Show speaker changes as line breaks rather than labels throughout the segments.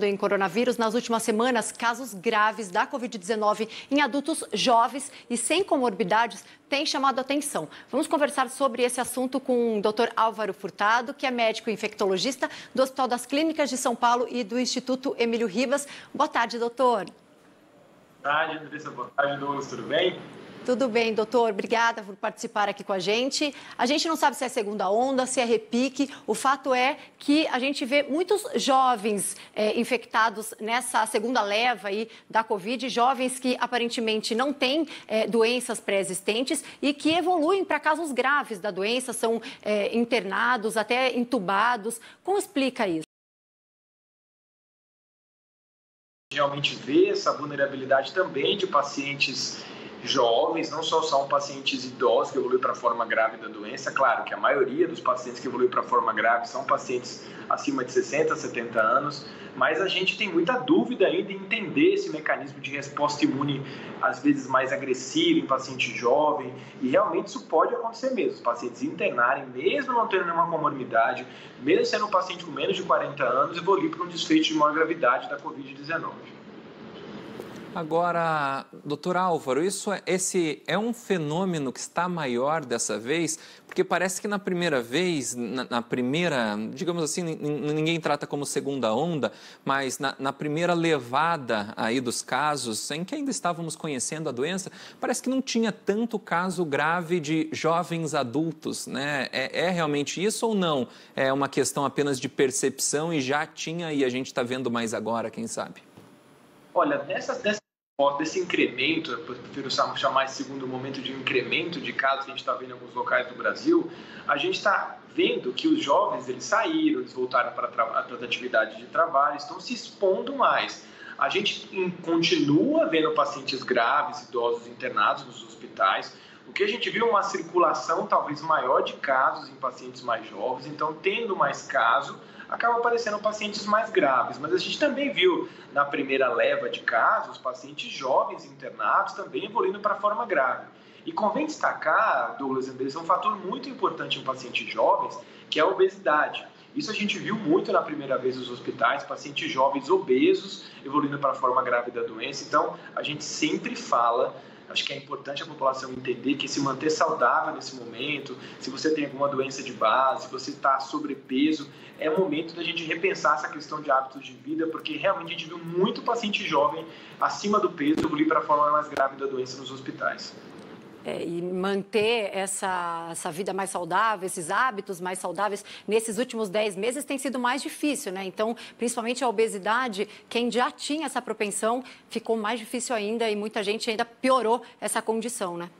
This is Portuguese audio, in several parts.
Em coronavírus, nas últimas semanas, casos graves da Covid-19 em adultos jovens e sem comorbidades têm chamado a atenção. Vamos conversar sobre esse assunto com o Dr. Álvaro Furtado, que é médico infectologista do Hospital das Clínicas de São Paulo e do Instituto Emílio Ribas. Boa tarde, doutor.
Boa tarde, Andressa. Boa tarde, Douglas. Tudo bem?
Tudo bem, doutor. Obrigada por participar aqui com a gente. A gente não sabe se é segunda onda, se é repique. O fato é que a gente vê muitos jovens infectados nessa segunda leva aí da Covid, jovens que aparentemente não têm doenças pré-existentes e que evoluem para casos graves da doença, são internados, até entubados. Como explica isso?
Realmente vê essa vulnerabilidade também de pacientes jovens, não só são pacientes idosos que evoluem para a forma grave da doença. Claro que a maioria dos pacientes que evoluem para a forma grave são pacientes acima de 60, 70 anos, mas a gente tem muita dúvida ainda em entender esse mecanismo de resposta imune, às vezes mais agressivo em paciente jovem, e realmente isso pode acontecer mesmo, os pacientes internarem, mesmo não tendo nenhuma comorbidade, mesmo sendo um paciente com menos de 40 anos, evoluir para um desfecho de maior gravidade da Covid-19.
Agora, doutor Álvaro, esse é um fenômeno que está maior dessa vez, porque parece que na primeira vez, na primeira, digamos assim, ninguém trata como segunda onda, mas na primeira levada aí dos casos, em que ainda estávamos conhecendo a doença, parece que não tinha tanto caso grave de jovens adultos, né? É realmente isso ou não? É uma questão apenas de percepção e já tinha e a gente está vendo mais agora, quem sabe?
Olha, desse incremento, eu prefiro chamar esse segundo momento de incremento de casos que a gente está vendo em alguns locais do Brasil, a gente está vendo que os jovens, eles saíram, eles voltaram para as atividades de trabalho, estão se expondo mais. A gente continua vendo pacientes graves, idosos internados nos hospitais. O que a gente viu é uma circulação talvez maior de casos em pacientes mais jovens, então tendo mais casos, acaba aparecendo pacientes mais graves, mas a gente também viu na primeira leva de casos, pacientes jovens internados também evoluindo para a forma grave. E convém destacar, Douglas Andrés, um fator muito importante em pacientes jovens, que é a obesidade. Isso a gente viu muito na primeira vez nos hospitais, pacientes jovens obesos evoluindo para a forma grave da doença. Então, a gente sempre fala, acho que é importante a população entender que se manter saudável nesse momento, se você tem alguma doença de base, se você está sobrepeso, é o momento da gente repensar essa questão de hábitos de vida, porque realmente a gente viu muito paciente jovem acima do peso evoluir para a forma mais grave da doença nos hospitais.
E manter essa vida mais saudável, esses hábitos mais saudáveis, nesses últimos 10 meses tem sido mais difícil, né? Então, principalmente a obesidade, quem já tinha essa propensão, ficou mais difícil ainda e muita gente ainda piorou essa condição, né?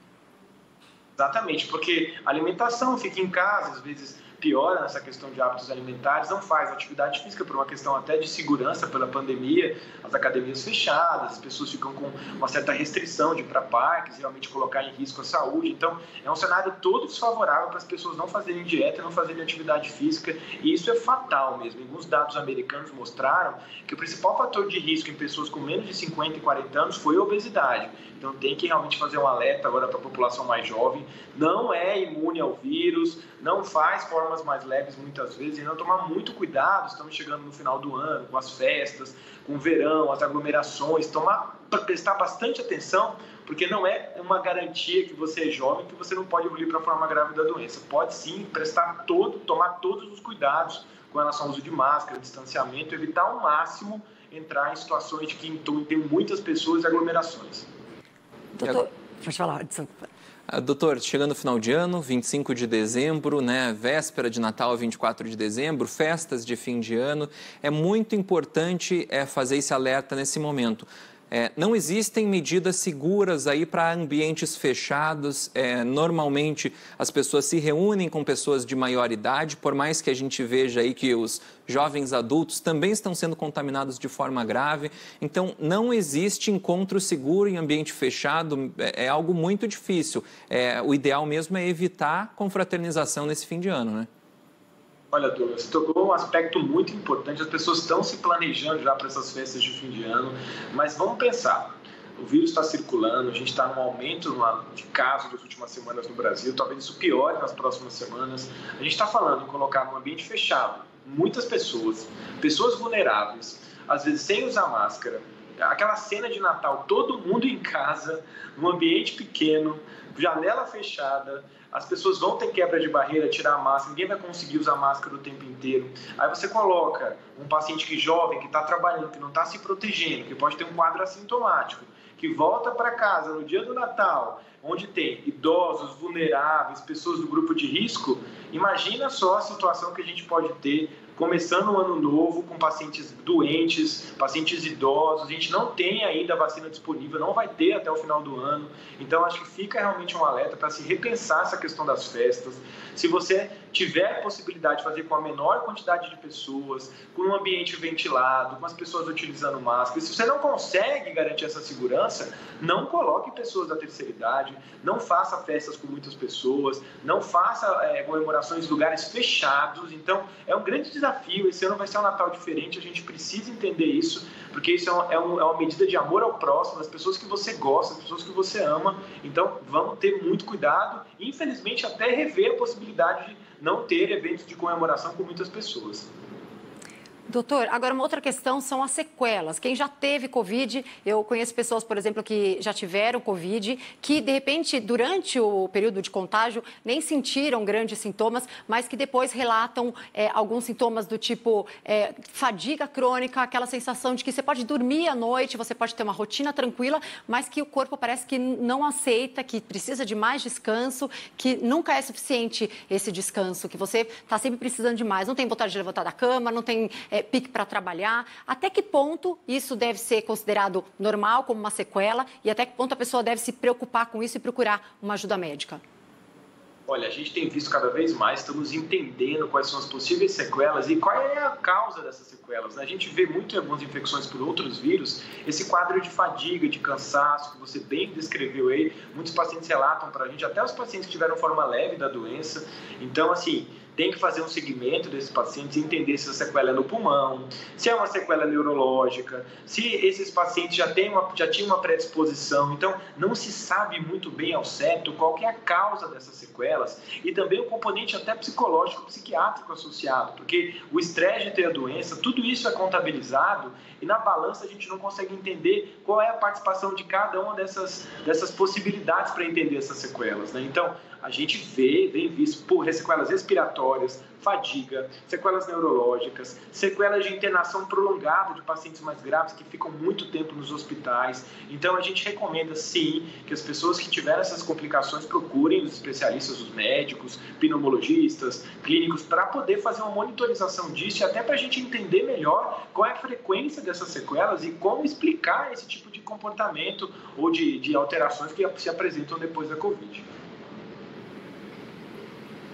Exatamente, porque a alimentação fica em casa, às vezes piora nessa questão de hábitos alimentares, não faz atividade física por uma questão até de segurança pela pandemia, as academias fechadas, as pessoas ficam com uma certa restrição de ir para parques, realmente colocar em risco a saúde. Então, é um cenário todo desfavorável para as pessoas não fazerem dieta, não fazerem atividade física, e isso é fatal mesmo. Alguns dados americanos mostraram que o principal fator de risco em pessoas com menos de 50 e 40 anos foi a obesidade. Então, tem que realmente fazer um alerta agora para a população mais jovem, não é imune ao vírus, não faz formas mais leves muitas vezes, e não tomar muito cuidado, estamos chegando no final do ano, com as festas, com o verão, as aglomerações, prestar bastante atenção, porque não é uma garantia que você é jovem, que você não pode evoluir para a forma grave da doença. Pode sim tomar todos os cuidados com relação ao uso de máscara, distanciamento, evitar ao máximo entrar em situações de que tem muitas pessoas e aglomerações.
Doutor, pode falar, desculpa.
Doutor, chegando no final de ano, 25 de dezembro, né, véspera de Natal, 24 de dezembro, festas de fim de ano, é muito importante fazer esse alerta nesse momento. Não existem medidas seguras aí para ambientes fechados. Normalmente as pessoas se reúnem com pessoas de maior idade, por mais que a gente veja aí que os jovens adultos também estão sendo contaminados de forma grave. Então, não existe encontro seguro em ambiente fechado, é algo muito difícil. O ideal mesmo é evitar confraternização nesse fim de ano, né?
Olha, Douglas, você tocou um aspecto muito importante. As pessoas estão se planejando já para essas festas de fim de ano, mas vamos pensar. O vírus está circulando, a gente está num aumento de casos nas últimas semanas no Brasil, talvez isso piore nas próximas semanas. A gente está falando em colocar num ambiente fechado muitas pessoas vulneráveis. às vezes sem usar máscara. Aquela cena de Natal, todo mundo em casa, num ambiente pequeno, janela fechada, as pessoas vão ter quebra de barreira, tirar a máscara, ninguém vai conseguir usar máscara o tempo inteiro. Aí você coloca um paciente que jovem, que está trabalhando, que não está se protegendo, que pode ter um quadro assintomático, que volta para casa no dia do Natal, onde tem idosos, vulneráveis, pessoas do grupo de risco. Imagina só a situação que a gente pode ter começando o ano novo com pacientes doentes, pacientes idosos. A gente não tem ainda a vacina disponível, não vai ter até o final do ano. Então, acho que fica realmente um alerta para se repensar essa questão das festas. Se você tiver a possibilidade de fazer com a menor quantidade de pessoas, com um ambiente ventilado, com as pessoas utilizando máscara, se você não consegue garantir essa segurança, não coloque pessoas da terceira idade, não faça festas com muitas pessoas, não faça comemorações em lugares fechados. Então, é um grande desafio. Esse ano vai ser um Natal diferente, a gente precisa entender isso, porque isso é uma medida de amor ao próximo, das pessoas que você gosta, das pessoas que você ama. Então, vamos ter muito cuidado e, infelizmente, até rever a possibilidade de não ter eventos de comemoração com muitas pessoas.
Doutor, agora uma outra questão são as sequelas. Quem já teve Covid, eu conheço pessoas, por exemplo, que já tiveram Covid, que de repente, durante o período de contágio, nem sentiram grandes sintomas, mas que depois relatam alguns sintomas do tipo fadiga crônica, aquela sensação de que você pode dormir à noite, você pode ter uma rotina tranquila, mas que o corpo parece que não aceita, que precisa de mais descanso, que nunca é suficiente esse descanso, que você está sempre precisando de mais, não tem vontade de levantar da cama, não tem pique para trabalhar. Até que ponto isso deve ser considerado normal, como uma sequela, e até que ponto a pessoa deve se preocupar com isso e procurar uma ajuda médica?
Olha, a gente tem visto cada vez mais, estamos entendendo quais são as possíveis sequelas e qual é a causa dessas sequelas. A gente vê muito em algumas infecções por outros vírus, esse quadro de fadiga, de cansaço, que você bem descreveu aí. Muitos pacientes relatam para a gente, até os pacientes que tiveram forma leve da doença. Então, assim, tem que fazer um segmento desses pacientes e entender se a sequela é no pulmão, se é uma sequela neurológica, se esses pacientes já tinham uma predisposição. Então, não se sabe muito bem ao certo qual que é a causa dessas sequelas e também o componente até psicológico, psiquiátrico associado, porque o estresse de ter a doença, tudo isso é contabilizado e na balança a gente não consegue entender qual é a participação de cada uma dessas possibilidades para entender essas sequelas, né? Então, a gente vem visto por sequelas respiratórias, fadiga, sequelas neurológicas, sequelas de internação prolongada de pacientes mais graves que ficam muito tempo nos hospitais. Então, a gente recomenda, sim, que as pessoas que tiveram essas complicações procurem os especialistas, os médicos, pneumologistas, clínicos, para poder fazer uma monitorização disso e até para a gente entender melhor qual é a frequência dessas sequelas e como explicar esse tipo de comportamento ou de alterações que se apresentam depois da Covid.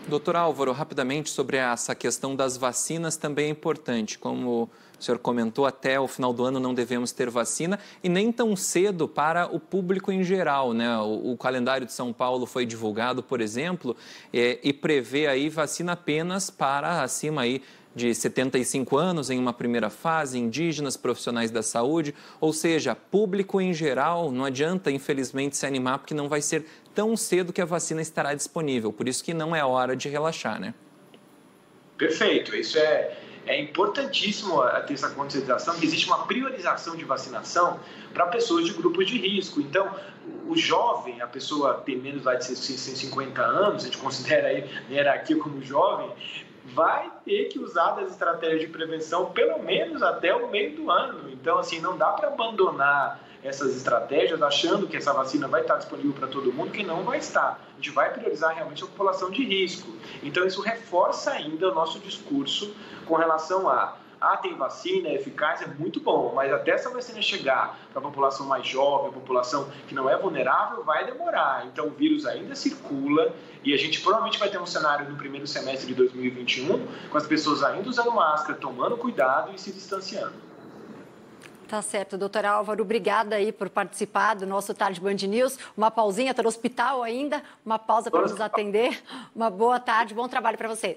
Doutor Álvaro, rapidamente sobre essa questão das vacinas também é importante. Como o senhor comentou, até o final do ano não devemos ter vacina e nem tão cedo para o público em geral, né? O calendário de São Paulo foi divulgado, por exemplo, e prevê aí vacina apenas para acima aí de 75 anos em uma primeira fase, indígenas, profissionais da saúde, ou seja, público em geral. Não adianta, infelizmente, se animar, porque não vai ser tão cedo que a vacina estará disponível. Por isso que não é hora de relaxar, né?
Perfeito. Isso é importantíssimo ter essa conscientização, que existe uma priorização de vacinação para pessoas de grupos de risco. Então, o jovem, a pessoa tem menos de 150 anos, a gente considera aí a hierarquia como jovem, vai ter que usar das estratégias de prevenção pelo menos até o meio do ano. Então, assim, não dá para abandonar essas estratégias achando que essa vacina vai estar disponível para todo mundo, que não vai estar. A gente vai priorizar realmente a população de risco. Então, isso reforça ainda o nosso discurso com relação tem vacina, é eficaz, é muito bom, mas até essa vacina chegar para a população mais jovem, a população que não é vulnerável, vai demorar. Então, o vírus ainda circula e a gente provavelmente vai ter um cenário no primeiro semestre de 2021 com as pessoas ainda usando máscara, tomando cuidado e se distanciando.
Tá certo, doutor Álvaro, obrigada aí por participar do nosso Tarde Band News. Uma pausinha, está no hospital ainda, uma pausa para nos atender. Uma boa tarde, bom trabalho para você.